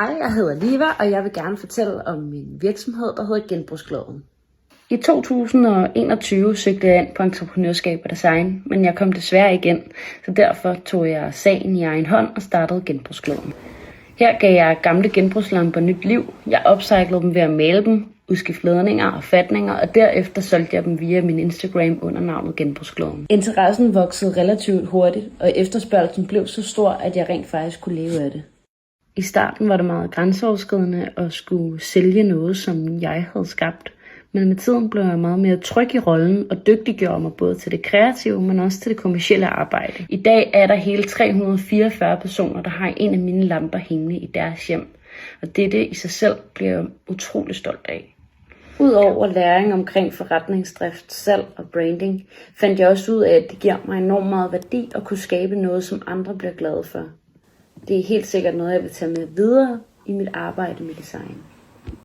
Hej, jeg hedder Liva, og jeg vil gerne fortælle om min virksomhed, der hedder Genbrugsklæden. I 2021 søgte jeg ind på entreprenørskab og design, men jeg kom desværre igen, så derfor tog jeg sagen i egen hånd og startede Genbrugsklæden. Her gav jeg gamle genbrugslamper nyt liv. Jeg upcyclede dem ved at male dem, udskifte ledninger og fatninger, og derefter solgte jeg dem via min Instagram under navnet Genbrugsklæden. Interessen voksede relativt hurtigt, og efterspørgelsen blev så stor, at jeg rent faktisk kunne leve af det. I starten var det meget grænseoverskridende at skulle sælge noget, som jeg havde skabt. Men med tiden blev jeg meget mere tryg i rollen og dygtiggjorde mig både til det kreative, men også til det kommercielle arbejde. I dag er der hele 344 personer, der har en af mine lamper hængende i deres hjem. Og dette i sig selv bliver jeg utrolig stolt af. Udover læring omkring forretningsdrift, salg og branding, fandt jeg også ud af, at det giver mig enormt meget værdi at kunne skabe noget, som andre bliver glade for. Det er helt sikkert noget, jeg vil tage med videre i mit arbejde med design.